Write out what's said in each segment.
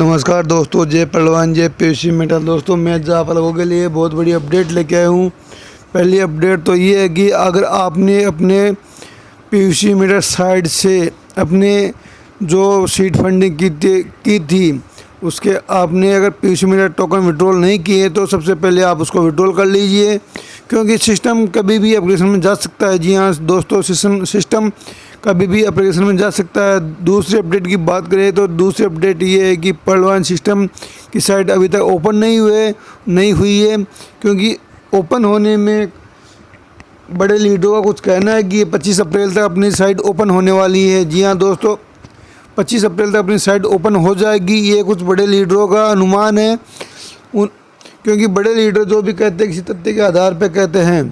नमस्कार दोस्तों, जय पहलवान जय पीयूषी मेटल। दोस्तों मैं आप लोगों के लिए बहुत बड़ी अपडेट लेके आया हूँ। पहली अपडेट तो ये है कि अगर आपने अपने पीयूषी मेटल साइड से अपने जो सीड फंडिंग की थी उसके आपने अगर पीयूषी मेटल टोकन विड्रॉल नहीं किए तो सबसे पहले आप उसको विड्रॉल कर लीजिए, क्योंकि सिस्टम कभी भी एप्लीकेशन में जा सकता है। जी हाँ दोस्तों, सिस्टम कभी भी एप्लीकेशन में जा सकता है। दूसरी अपडेट की बात करें तो दूसरी अपडेट ये है कि पहलवान सिस्टम की साइट अभी तक ओपन नहीं हुई है, क्योंकि ओपन होने में बड़े लीडरों का कुछ कहना है कि 25 अप्रैल तक अपनी साइट ओपन होने वाली है। जी हाँ दोस्तों, 25 अप्रैल तक अपनी साइट ओपन हो जाएगी, ये कुछ बड़े लीडरों का अनुमान है। क्योंकि बड़े लीडर जो भी कहते हैं किसी तथ्य के आधार पर कहते हैं।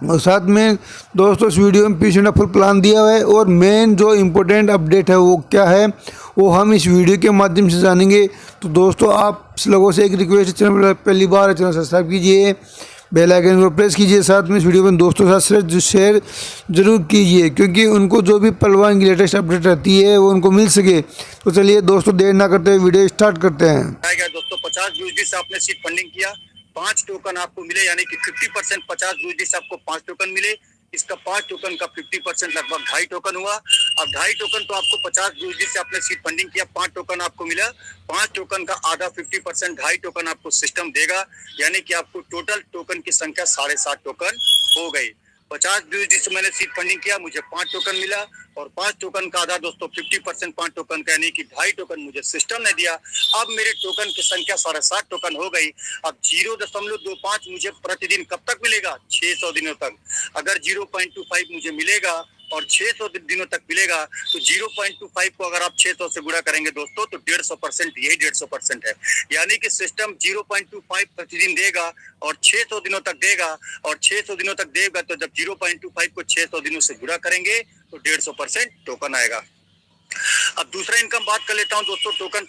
और साथ में दोस्तों इस वीडियो में पीछे फुल प्लान दिया हुआ है, और मेन जो इम्पोर्टेंट अपडेट है वो क्या है वो हम इस वीडियो के माध्यम से जानेंगे। तो दोस्तों आप लोगों से एक रिक्वेस्ट, चैनल पहली बार चैनल सब्सक्राइब कीजिए, बेल आइकन को प्रेस कीजिए, साथ में इस वीडियो में दोस्तों के साथ शेयर जरूर कीजिए, क्योंकि उनको जो भी पहलवान की लेटेस्ट अपडेट रहती है वो उनको मिल सके। तो चलिए दोस्तों देर ना करते हुए वीडियो स्टार्ट करते हैं। दोस्तों 50 यूएसडी से आपने सीड फंडिंग किया, 5 टोकन आपको मिले, यानी कि 50% 50 यूएसडी से आपको 5 टोकन मिले। इसका 5 टोकन का 50% लगभग 2.5 टोकन हुआ। अब 2.5 टोकन तो आपको 50 यूएसडी से आपने सीड फंडिंग किया, 5 टोकन आपको मिला। 5 टोकन का आधा 50% 2.5 टोकन आपको सिस्टम देगा, यानी कि आपको टोटल टोकन की संख्या 7.5 टोकन हो गई। 50 यूएसडी से मैंने सीड फंडिंग किया, मुझे 5 टोकन मिला, और 5 टोकन का आधा दोस्तों 50% 5 टोकन का, यानी कि 2.5 टोकन मुझे सिस्टम ने दिया। अब मेरे टोकन की संख्या 7.5 टोकन हो गई। अब 0.25 मुझे प्रतिदिन कब तक मिलेगा? 600 दिनों तक। अगर 0.25 मुझे मिलेगा और 600 दिनों तक मिलेगा, तो 0.25 को अगर आप 600 से गुणा करेंगे दोस्तों तो 150%, यही 150% है। यानी कि सिस्टम 0.25 प्रतिदिन देगा और 600 दिनों तक देगा, और 600 दिनों तक देगा तो जब 0.25 को 600 दिनों से गुणा करेंगे तो 150% टोकन आएगा। अब दूसरा इनकम बात कर लेता हूं दोस्तों, टोकन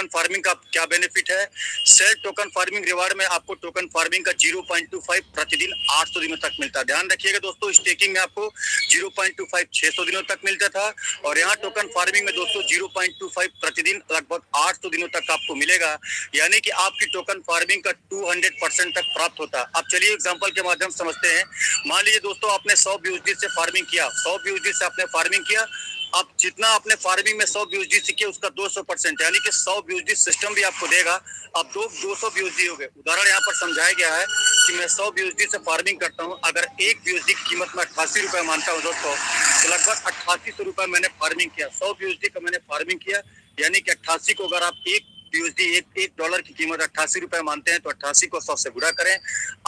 फार्मिंग का क्या बेनिफिट है। सेल्फ टोकन फार्मिंग रिवार्ड में आपको टोकन फार्मिंग का 0.25 प्रतिदिन 800 दिनों तक मिलता है। ध्यान रखिएगा दोस्तों, स्टेकिंग में आपको 0.25 600 दिनों तक मिलता था, और यहाँ टोकन फार्मिंग में दोस्तों 0.25 प्रतिदिन लगभग 800 दिनों तक आपको मिलेगा, यानी कि आपकी टोकन फार्मिंग का 200% तक प्राप्त होता है। अब चलिए एग्जाम्पल के माध्यम से समझते हैं। मान लीजिए दोस्तों आपने 100 यूएसडी से फार्मिंग किया, 100 यूएसडी से आपने फार्मिंग किया। अब जितना आपने फार्मिंग में 100 यूएसडी सीखे उसका 200%, यानी कि 100 यूएसडी सिस्टम भी आपको देगा। अब 200 यूएसडी हो गए। उदाहरण यहाँ पर समझाया गया है कि मैं 100 यूएसडी से फार्मिंग करता हूँ, अगर एक यूएसडी की कीमत में 88 रुपए मानता हूँ दोस्तों, तो लगभग 8800 रुपए मैंने फार्मिंग किया। 100 यूएसडी का मैंने फार्मिंग किया, यानी कि 88 को अगर आप एक डॉलर की कीमत 88 रुपए मानते हैं तो 88 को 100 से गुणा करें,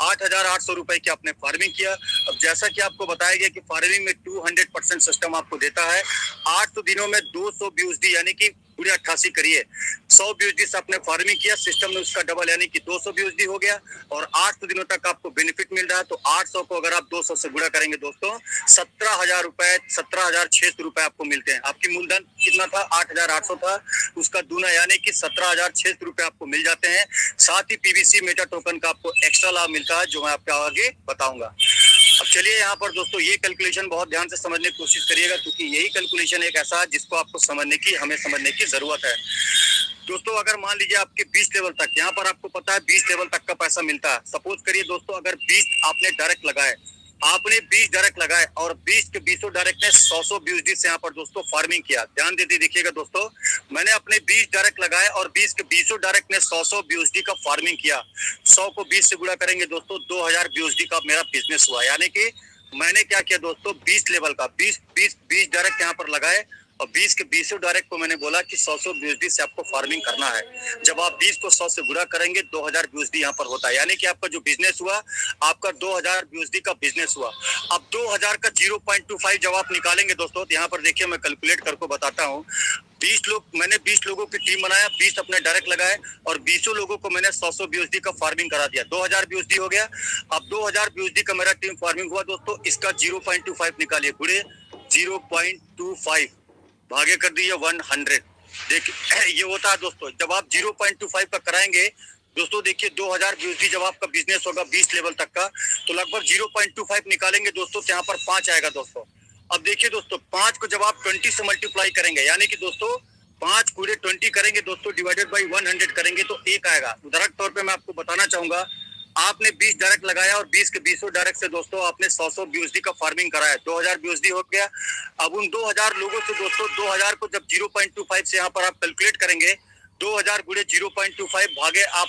8,800 रुपए की आपने फार्मिंग किया। अब जैसा कि आपको बताया गया कि फार्मिंग में 200% सिस्टम आपको देता है। 8 दिनों में 200 यूएसडी, यानी कि पूरे 88 करिए, 100 यूएसडी से आपने फार्मिंग किया, सिस्टम में उसका डबल यानी कि 200 यूएसडी हो गया, और 8 दिनों तक आपको बेनिफिट मिल रहा है। तो 800 को अगर आप 200 से गुणा करेंगे दोस्तों 17,000 रुपए, 17,600 रुपए आपको मिलते हैं। आपकी मूलधन कितना था? 8,800 था, उसका दूना यानी कि 17,600 रुपए आपको मिल जाते हैं। साथ ही पीवीसी मेटा टोकन का आपको एक्स्ट्रा लाभ मिलता है, जो मैं आपको आगे बताऊंगा। अब चलिए यहाँ पर दोस्तों ये कैलकुलेशन बहुत ध्यान से समझने की कोशिश करिएगा, क्योंकि यही कैलकुलेशन एक ऐसा है जिसको आपको हमें समझने की जरूरत है। दोस्तों अगर मान लीजिए आपके 20 लेवल तक, यहाँ पर आपको पता है 20 लेवल तक का पैसा मिलता है। सपोज करिए दोस्तों अगर 20 आपने डायरेक्ट लगाए, और 20 के 20 डायरेक्ट ने 100 यूएसडी से यहाँ पर दोस्तों फार्मिंग किया। ध्यान देते देखिएगा दोस्तों, मैंने अपने 20 डायरेक्ट लगाए और 20 के 20 डायरेक्ट ने 100 यूएसडी का फार्मिंग किया। 100 को 20 से गुणा करेंगे दोस्तों 2000 यूएसडी का मेरा बिजनेस हुआ। यानी कि मैंने क्या किया दोस्तों, 20 लेवल का 20 डायरेक्ट यहाँ पर लगाए, और 20 के 20 डायरेक्ट को मैंने बोला कि 100 यूएसडी से आपको फार्मिंग करना है। जब आप 20 को 100 से गुणा करेंगे 2000 यूएसडी यहाँ पर होता है, यानी कि आपका जो बिजनेस हुआ, आपका 2000 यूएसडी का बिजनेस हुआ। अब 2000 का 0.25 जब आप निकालेंगे दोस्तों, तो यहाँ पर देखिए मैं कैलकुलेट करके बताता हूँ। 20 लोगों की टीम बनाया, 20 अपने डायरेक्ट लगाए, और 20 लोगों को मैंने 100 यूएसडी का फार्मिंग करा दिया, 2000 यूएसडी हो गया। अब 2000 यूएसडी का मेरा टीम फार्मिंग हुआ दोस्तों, इसका 0.25 निकालिए, गुणे 0.25 भागे कर दिए 100। देखिए ये होता है दोस्तों, जब आप 0.25 का कराएंगे दोस्तों, देखिए 2000 यूएसडी जब आपका बिजनेस होगा 20 लेवल तक का, तो लगभग 0.25 निकालेंगे दोस्तों, तो यहाँ पर 5 आएगा दोस्तों। अब देखिए दोस्तों 5 को जब आप 20 से मल्टीप्लाई करेंगे, यानी कि दोस्तों 5 कूड़े 20 करेंगे दोस्तों, डिवाइडेड बाई 100 करेंगे तो 1 आएगा। उदाहरण तौर पे मैं आपको बताना चाहूंगा, आपने 20 डायरेक्ट लगाया और 20 के 20 डायरेक्ट से दोस्तों आपने 100 BUSD का फार्मिंग कराया, 2000 BUSD हो गया। अब उन 2000 लोगों से दोस्तों 2000 को जब 0.25 से यहाँ पर आप कैलकुलेट करेंगे, 2000 गुणे 0.25 भागे आप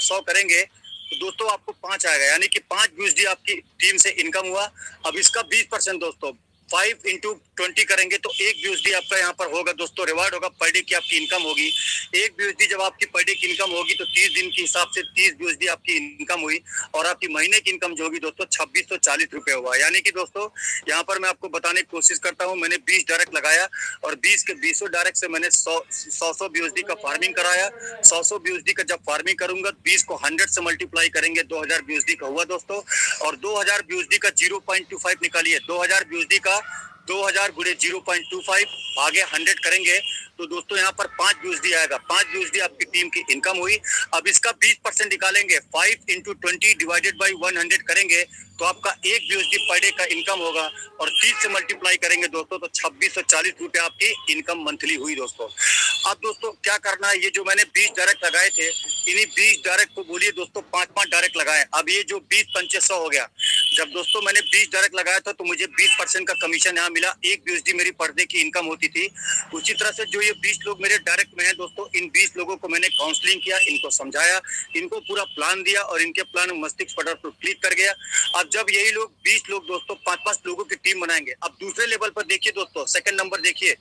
100 करेंगे तो दोस्तों आपको 5 आएगा, यानी कि 5 BUSD आपकी टीम से इनकम हुआ। अब इसका 20% दोस्तों 5 इंटू 20 करेंगे तो 1 BUSD आपका यहाँ पर होगा दोस्तों, रिवार्ड होगा, पर डे की आपकी इनकम होगी। 1 BUSD जब आपकी पर डे की इनकम होगी तो 30 दिन के हिसाब से 30 BUSD आपकी इनकम हुई और आपकी महीने की इनकम जो होगी दोस्तों 2640 रुपए हुआ। यानी कि दोस्तों यहाँ पर मैं आपको बताने की कोशिश करता हूँ, मैंने 20 डायरेक्ट लगाया और 20 के 20 डायरेक्ट से मैंने 100 BUSD का फार्मिंग कराया। 100 BUSD का जब फार्मिंग करूंगा 20 को 100 से मल्टीप्लाई करेंगे, 2000 BUSD का हुआ दोस्तों। और 2000 BUSD का 0.25 निकालिए, 2000 BUSD का 2000 गुणे 0.25 भागे 100 करेंगे तो दोस्तों यहाँ पर 5 BUSD आएगा। 5 BUSD आपकी टीम की इनकम हुई। अब इसका 20% निकालेंगे, 5 इंटू 20 डिवाइडेड बाई 100 करेंगे तो आपका 1 BUSD पर डे का इनकम होगा और 30 से मल्टीप्लाई करेंगे दोस्तों तो 2640 रुपए आपकी इनकम मंथली हुई दोस्तों। अब दोस्तों क्या करना है, ये जो मैंने 20 डायरेक्ट लगाए थे, इन्हीं 20 डायरेक्ट को बोलिए दोस्तों 5-5 डायरेक्ट लगाए। अब ये जो 20 पंचे 100 हो गया। जब दोस्तों मैंने 20 डायरेक्ट लगाया था तो मुझे 20% का कमीशन यहाँ मिला, 1 BUSD मेरी पर डे की इनकम होती थी। उसी तरह से जो ये 20 लोग मेरे डायरेक्ट में हैं दोस्तों, इन 20 लोगों को मैंने काउंसलिंग किया, इनको समझाया, इनको पूरा प्लान दिया और इनके प्लान में मस्तिष्क पटल पर क्लिक कर गया। अब जब यही लोग 20 लोग दोस्तों 5-5 लोगों की टीम बनाएंगे। अब दूसरे लेवल पर देखिए दोस्तों, सेकंड नंबर देखिए,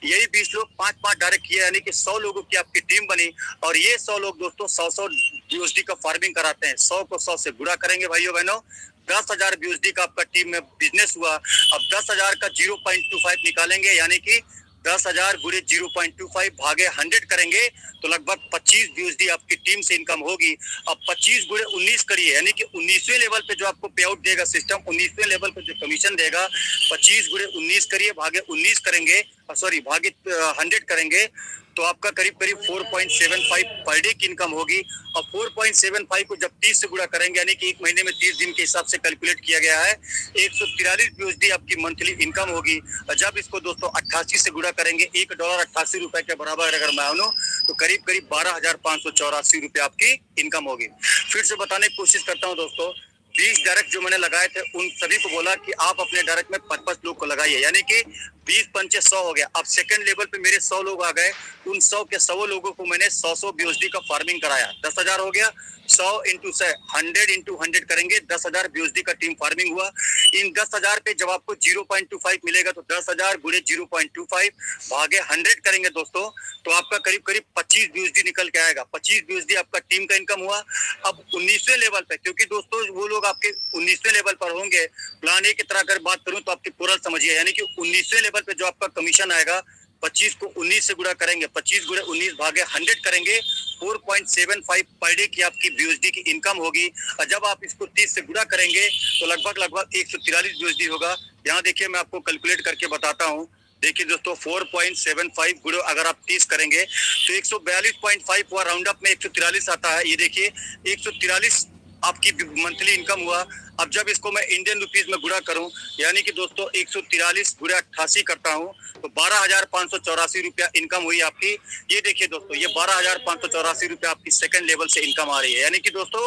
यही 20 लोग 5-5 डायरेक्ट किए, यानी कि 100 लोगों की आपकी टीम बनी और ये 100 लोग दोस्तों 100 BUSD का फार्मिंग कराते हैं। 100 को 100 से गुणा करेंगे भाइयों बहनों, 10,000 BUSD का आपका टीम में बिजनेस हुआ। अब 10,000 का 0.25 निकालेंगे, यानी कि 10,000 गुणे 0.25 भागे 100 करेंगे तो लगभग 25 BUSD आपकी टीम से इनकम होगी। अब 25 गुणे 19 करिए, यानी कि 19वें लेवल पे जो आपको पे आउट देगा सिस्टम, 19वें लेवल पे जो कमीशन देगा, 25 गुणे 19 करिए, भागे 19 करेंगे, सॉरी भागे 100 करेंगे तो आपका करीब करीब 4.75 पर डे की इनकम होगी। और 4.75 को जब 30 से गुणा करेंगे, यानी कि एक महीने में 30 दिन के हिसाब से कैलकुलेट किया गया है, 143 BUSD आपकी मंथली इनकम होगी। और जब इसको दोस्तों 88 से गुणा करेंगे, $1.88 के बराबर अगर मैं आऊँ तो करीब करीब 12,584 रुपए आपकी इनकम होगी। फिर से बताने की कोशिश करता हूँ दोस्तों, 20 डायरेक्ट जो मैंने लगाए थे उन सभी को बोला कि आप अपने डायरेक्ट में 5-5 लोग को लगाइए, यानी कि 20 पंचे 100 हो गया। अब सेकंड लेवल पे मेरे 100 लोग आ गए, उन 100 के 100 लोगों को मैंने 100 BUSD का फार्मिंग कराया, 10,000 हो गया। 100 इंटू 100 इंटू 100 करेंगे, 10,000 BUSD का टीम फार्मिंग हुआ। इन 10,000 पे जब आपको 0.25 मिलेगा तो 10,000 गुणे 0.25 भागे 100 करेंगे दोस्तों तो आपका करीब करीब 25 BUSD निकल के आएगा। 25 BUSD आपका टीम का इनकम हुआ। अब 19वें लेवल पे, क्योंकि दोस्तों वो लोग आपके 19वें लेवल पर होंगे, प्लान ए की तरह अगर बात करूं तो आपकी पूरा समझिए, यानी कि 19वें लेवल पे जो आपका कमीशन आएगा, 25 को 19 से गुणा करेंगे, 25 गुणे 19 भागे 100 करेंगे, 4.75 पर डे की आपकी BUSD की इनकम होगी। और जब आप इसको 30 से गुणा करेंगे तो लगभग 143 BUSD होगा। यहाँ देखिए मैं आपको कैलकुलेट करके बताता हूँ। देखिए दोस्तों 4.75 गुणे अगर आप 30 करेंगे तो 142.5 हुआ, राउंड अप में 143 आता है। ये देखिए 143 आपकी मंथली इनकम हुआ। अब जब इसको मैं इंडियन रुपीस में गुणा करूं, यानी कि दोस्तों 143 गुणे 88 करता हूं तो 12,584 रुपया इनकम हुई आपकी। ये देखिए दोस्तों, ये 12,584 रुपया आपकी सेकंड लेवल से इनकम आ रही है। यानी कि दोस्तों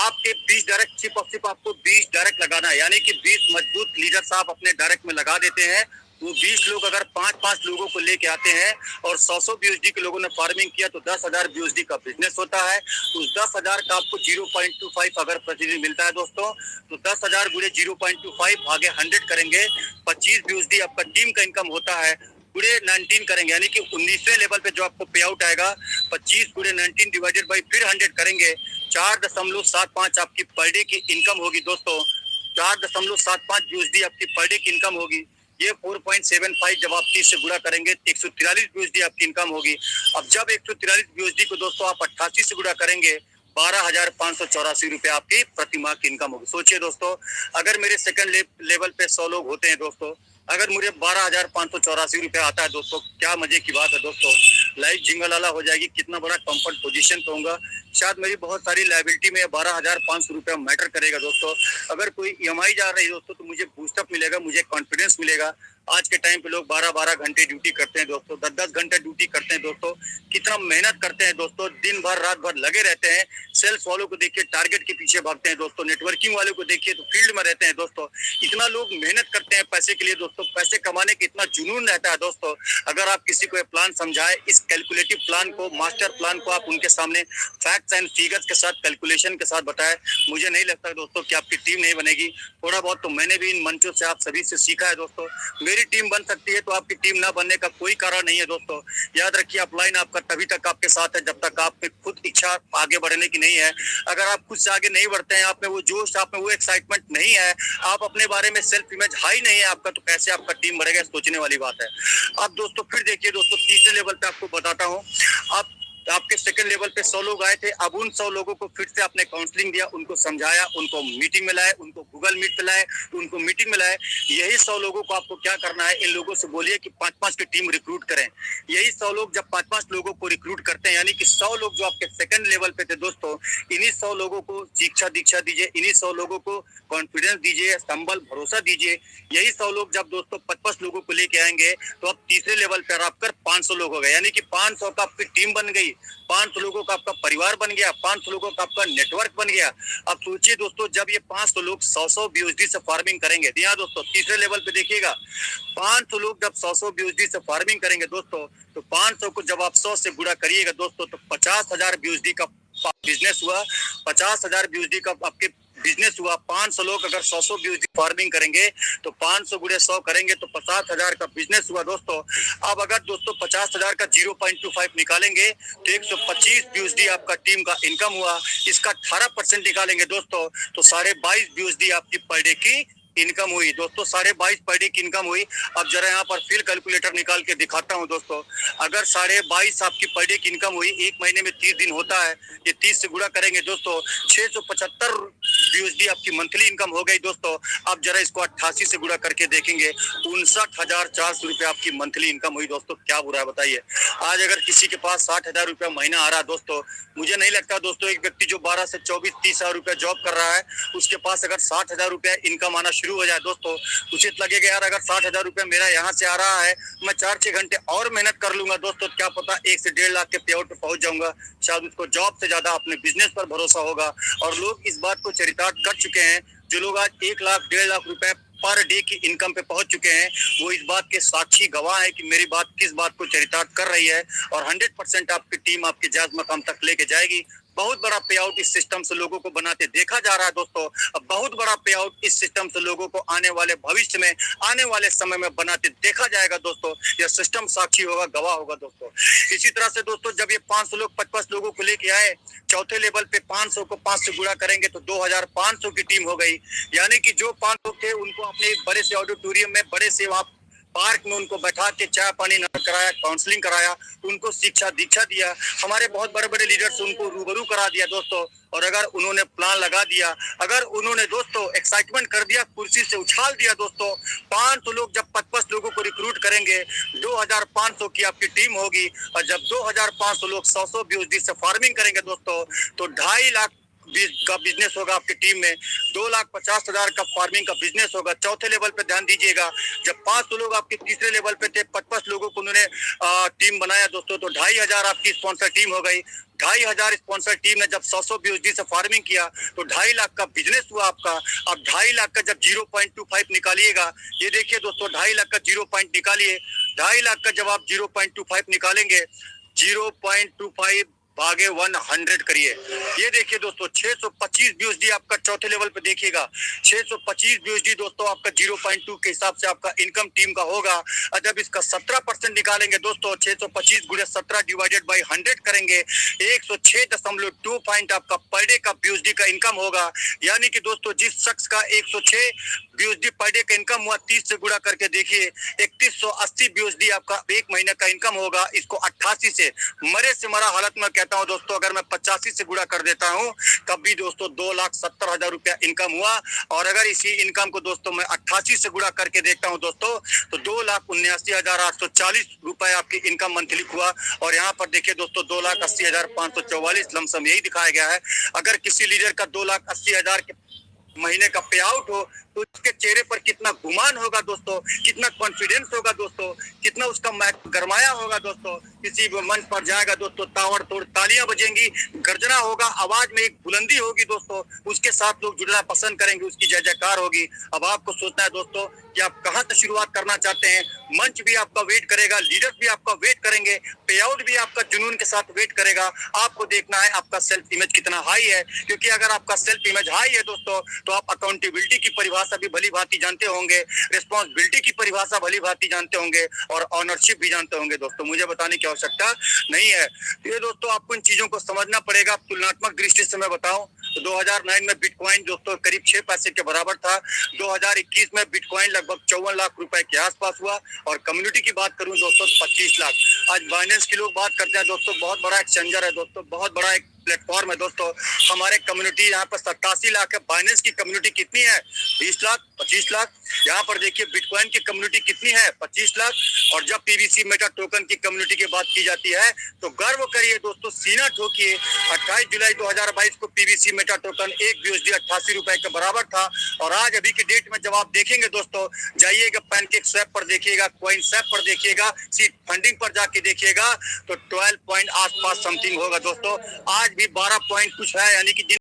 आपके 20 डायरेक्ट सिर्फ आपको 20 डायरेक्ट लगाना है, यानी कि 20 मजबूत लीडर साहब अपने डायरेक्ट में लगा देते हैं। वो 20 लोग अगर 5-5 लोगों को लेके आते हैं और 100 BUSD के लोगों ने फार्मिंग किया तो 10,000 BUSD का बिजनेस होता है। उस 10,000 का आपको 0.25 अगर प्रतिदिन मिलता है दोस्तों तो 10,000 गुणे 0.25 भागे 100 करेंगे, 25 BUSD आपका टीम का इनकम होता है। गुणे 19 करेंगे, यानी कि 19वें लेवल पे जो आपको पे आउट आएगा, 25 गुणे 19 डिवाइडेड बाई फिर 100 करेंगे, 4.75 आपकी पर डे की इनकम होगी दोस्तों। 4.75 BUSD आपकी पर डे की इनकम होगी। ये 4.75 जब आप 30 से गुणा करेंगे 143 BUSD आपकी इनकम होगी। अब जब 143 BUSD को दोस्तों आप 88 से गुणा करेंगे, 12,584 रुपए आपकी प्रति माह की इनकम होगी। सोचिए दोस्तों, अगर मेरे सेकंड लेवल पे 100 लोग होते हैं दोस्तों, अगर मुझे 12,584 रुपया आता है दोस्तों, क्या मजे की बात है दोस्तों। लाइफ जिंगलाला हो जाएगी, कितना बड़ा कंफर्ट पोजीशन पे होगा। शायद मेरी बहुत सारी लाइबिलिटी में 12,500 रुपया मैटर करेगा दोस्तों। अगर कोई EMI जा रही है दोस्तों तो मुझे बूस्टअप मिलेगा, मुझे कॉन्फिडेंस मिलेगा। आज के टाइम पे लोग 12-12 घंटे ड्यूटी करते हैं दोस्तों, 10-10 घंटे ड्यूटी करते हैं इतना मेहनत करते हैं दोस्तों, दिन भर रात भर लगे रहते हैं। सेल्स वालों को देखिए टारगेट के पीछे भागते हैं दोस्तों, नेटवर्किंग वालों को देखिए तो फील्ड में रहते हैं दोस्तों। इतना लोग मेहनत करते हैं पैसे के लिए दोस्तों, पैसे कमाने का इतना जुनून रहता है दोस्तों। अगर आप किसी को ये प्लान समझाए, इस कैलकुलेटिव प्लान को, मास्टर प्लान को आप उनके सामने फैक्ट्स एंड फिगर्स के साथ, कैलकुलेशन के साथ बताए, मुझे नहीं लगता दोस्तों कि आपकी टीम नहीं बनेगी। थोड़ा बहुत तो मैंने भी इन मंचों से आप सभी से सीखा है दोस्तों। मेरी टीम बन सकती है तो आपकी टीम ना बनने का कोई कारण नहीं है दोस्तों। याद रखिए, अपलाइन आपका तभी तक आपके साथ है जब तक आप में खुद इच्छा आगे बढ़ने की नहीं है। अगर आप खुद से आगे नहीं बढ़ते हैं, आप में वो जोश, आप में वो एक्साइटमेंट नहीं है, आप अपने बारे में सेल्फ इमेज हाई नहीं है आपका, तो कैसे आपका टीम बढ़ेगा, सोचने वाली बात है। अब दोस्तों फिर देखिए दोस्तों, तीसरे लेवल पे आपको बताता हूँ। आप आपके सेकंड लेवल पे 100 लोग आए थे। अब उन 100 लोगों को फिर से आपने काउंसलिंग दिया, उनको समझाया, उनको मीटिंग में लाए, उनको गूगल मीट पे लाए, उनको मीटिंग में लाए। यही 100 लोगों को आपको क्या करना है, इन लोगों से बोलिए कि 5-5 की टीम रिक्रूट करें। यही 100 लोग जब 5-5 लोगों को रिक्रूट करते हैं, यानी कि 100 लोग जो आपके सेकंड लेवल पे थे दोस्तों, इन्हीं 100 लोगों को शिक्षा दीक्षा दीजिए, इन्हीं 100 लोगों को कॉन्फिडेंस दीजिए, संबल भरोसा दीजिए। यही 100 लोग जब दोस्तों 5-5 लोगों को लेके आएंगे तो अब तीसरे लेवल पर आपकर 500 लोग हो गए, यानी कि 500 का आपकी टीम बन गई, 500 लोगों का आपका परिवार बन गया, 500 लोगों का आपका नेटवर्क बन गया। अब सोचिए दोस्तों, जब ये 500 लोग 100 BUSD से फार्मिंग करेंगे, यहाँ दोस्तों तीसरे लेवल पे देखिएगा, 500 लोग जब 100 BUSD से फार्मिंग करेंगे दोस्तों, तो 500 को जब आप 100 से गुणा करिएगा दोस्तों, तो 50,000 BUSD का बिजनेस हुआ। 50,000 BUSD का आपके बिजनेस हुआ। 500 लोग अगर 100 BUSD फार्मिंग करेंगे तो 500 गुणे 100 करेंगे तो 50,000 का बिजनेस हुआ दोस्तों। अब अगर दोस्तों 50,000 का 0.25 निकालेंगे तो 125 BUSD आपका टीम का इनकम हुआ। इसका 18% निकालेंगे दोस्तों तो 22.5 BUSD आपकी पर डे की इनकम हुई दोस्तों। 22.5 पर डे की इनकम हुई। अब जरा यहाँ पर फिर कैलकुलेटर निकाल के दिखाता हूँ दोस्तों। अगर 22.5 आपकी पर डे की इनकम हुई, एक महीने में 30 दिन होता है, ये 30 से गुणा करेंगे दोस्तों, 675 BUSD आपकी मंथली इनकम हो गई दोस्तों। अब जरा इसको 88 से गुणा करके देखेंगे, 59,400 रुपये आपकी मंथली इनकम हुई दोस्तों। क्या बुरा है बताइए। आज अगर किसी के पास 60,000 रुपया महीना आ रहा है दोस्तों, मुझे नहीं लगता दोस्तों एक व्यक्ति जो 12 से 24-30 हजार रुपया जॉब कर रहा है, उसके पास अगर 60,000 रुपया इनकम आना शुरू हो जाए दोस्तों, उचित लगेगा यार अगर 60,000 रुपया मेरा यहाँ से आ रहा है, मैं 4-6 घंटे और मेहनत कर लूंगा दोस्तों, क्या पता 1 से 1.5 लाख के पे आउट पे पहुंच जाऊंगा। शायद उसको जॉब से ज्यादा अपने बिजनेस पर भरोसा होगा। और लोग इस बात को चरितार्थ कर चुके हैं, जो लोग आज 1 लाख 1.5 लाख रुपए पर डे की इनकम पे पहुंच चुके हैं, वो इस बात के साक्षी गवाह है कि मेरी बात किस बात को चरितार्थ कर रही है। और 100% आपकी टीम आपके जायज मकाम तक लेके जाएगी। बहुत बड़ा पे आउट इस सिस्टम से लोगों को बनाते देखा जा रहा है दोस्तों। अब बहुत बड़ा पे आउट इस सिस्टम से लोगों को आने वाले भविष्य में, आने वाले समय में बनाते देखा जाएगा दोस्तों। यह सिस्टम साक्षी होगा, गवाह होगा दोस्तों। इसी तरह से दोस्तों जब ये 500 लोग 55 लोगों को लेके आए, चौथे लेवल पे 500 को 5 से गुणा करेंगे तो 2,500 की टीम हो गई। यानी कि जो 5 लोग थे उनको अपने एक बड़े से ऑडिटोरियम में, बड़े से वहाँ पार्क में उनको बैठा के चाय पानी न कराया, काउंसलिंग कराया, उनको शिक्षा दीक्षा दिया। हमारे बहुत बड़े बड़े लीडर्स उनको रूबरू करा दिया दोस्तों। और अगर उन्होंने प्लान लगा दिया, अगर उन्होंने दोस्तों एक्साइटमेंट कर दिया, कुर्सी से उछाल दिया दोस्तों, 500 लोग जब 55 लोगों को रिक्रूट करेंगे, 2,500 की आपकी टीम होगी। और जब 2,500 लोग 100 BUSD से फार्मिंग करेंगे दोस्तों, तो 2.5 लाख का बिजनेस होगा आपकी टीम में। 2,50,000 का फार्मिंग का बिजनेस होगा। चौथे लेवल पे ध्यान दीजिएगा, जब 500 लोग आपके तीसरे लेवल पे थे, 55 लोगों को उन्होंने टीम बनाया दोस्तों, तो 2,500 आपकी स्पॉन्सर टीम हो गई। 2,500 स्पॉन्सर टीम ने जब 100 BUSD से फार्मिंग किया तो 2.5 लाख का बिजनेस हुआ आपका। अब 2.5 लाख का जब 0.25 निकालिएगा, ये देखिए दोस्तों, 2.5 लाख का 0 पॉइंट निकालिए। 2.5 लाख का जब आप 0.25 निकालेंगे, 0.25 भागे 100 करिए। ये देखिए दोस्तों, 625 BUSD आपका चौथे लेवल पे देखिएगा। 625 BUSD दोस्तों आपका 0.2 के हिसाब से आपका इनकम टीम का होगा। और जब इसका 17% निकालेंगे दोस्तों, 625 गुणे 17 डिवाइडेड बाई 100 करेंगे, 106.2 पॉइंट आपका पर डे का BUSD का इनकम होगा। यानी कि दोस्तों जिस शख्स का 106 BUSD पर डे का इनकम हुआ, 30 से गुणा करके देखिए, 3180 BUSD आपका एक महीने का इनकम होगा। इसको 88 से, मरे से मरा हालत में कहता हूं दोस्तों, अगर मैं 85 से गुणा कर देता हूं तब भी दोस्तों 2,70,000 रुपया इनकम हुआ। और अगर इसी इनकम को दोस्तों मैं 88 से गुणा करके देखता हूं दोस्तों, तो 2,79,840 रुपए आपकी इनकम मंथली हुआ। और यहाँ पर देखिए दोस्तों, 2,80,544 लमसम यही दिखाया गया है। अगर किसी लीडर का 2,80,000 के महीने का पे आउट हो, तो उसके चेहरे पर कितना गुमान होगा दोस्तों, कितना कॉन्फिडेंस होगा दोस्तों, कितना उसका गरमाया होगा दोस्तों। किसी मंच पर जाएगा दोस्तों, तावड़ तोड़ तालियां बजेंगी, गर्जना होगा, आवाज में एक बुलंदी होगी दोस्तों, उसके साथ लोग जुड़ना पसंद करेंगे, उसकी जय जयकार होगी। अब आपको सोचना है दोस्तों कि आप कहां से शुरुआत करना चाहते हैं। मंच भी आपका वेट करेगा, लीडर भी आपका वेट करेंगे, पे आउट भी आपका जुनून के साथ वेट करेगा। आपको देखना है आपका सेल्फ इमेज कितना हाई है, क्योंकि अगर आपका सेल्फ इमेज हाई है दोस्तों, तो आप अकाउंटेबिलिटी की परिभाषा भी भली भांति जानते होंगे, रिस्पॉन्सिबिलिटी की परिभाषा भली भांति जानते होंगे, और ऑनरशिप भी जानते होंगे दोस्तों। मुझे बताने की आवश्यकता नहीं है। तो ये दोस्तों आपको इन चीजों को समझना पड़ेगा। तुलनात्मक दृष्टि से मैं बताऊं तो 2009 में बिटकॉइन दोस्तों करीब 6 पैसे के बराबर था। 2021 में बिटकॉइन लगभग 54 लाख रुपए के आसपास हुआ, और कम्युनिटी की बात करूं दोस्तों 25 लाख। आज बाइनेंस की लोग बात करते हैं दोस्तों, बहुत बड़ा एक्सचेंजर है दोस्तों, बहुत बड़ा एक प्लेटफॉर्म है दोस्तों। हमारे कम्युनिटी यहाँ पर 87 लाख है। बाइनेंस की कम्युनिटी कितनी है? 20 लाख, 25 लाख। यहाँ पर देखिए बिटकॉइन की कम्युनिटी कितनी है? 25 लाख। और जब पीवीसी मेटा टोकन की कम्युनिटी की बात की जाती है तो गर्व करिए दोस्तों, सीना ठोकिए। 28 जुलाई 2022 को पीवीसी मेटा टोकन 1 यूएसडी 88 रुपए के बराबर था, और आज अभी की डेट में जब आप देखेंगे दोस्तों, जाइएगा पैनकेक स्वैप पर देखिएगा, कॉइन स्वैप पर देखिएगा, सीड फंडिंग पर जाके देखिएगा, तो 12 पॉइंट आसपास समथिंग होगा दोस्तों। आज भी 12 पॉइंट कुछ है, यानी कि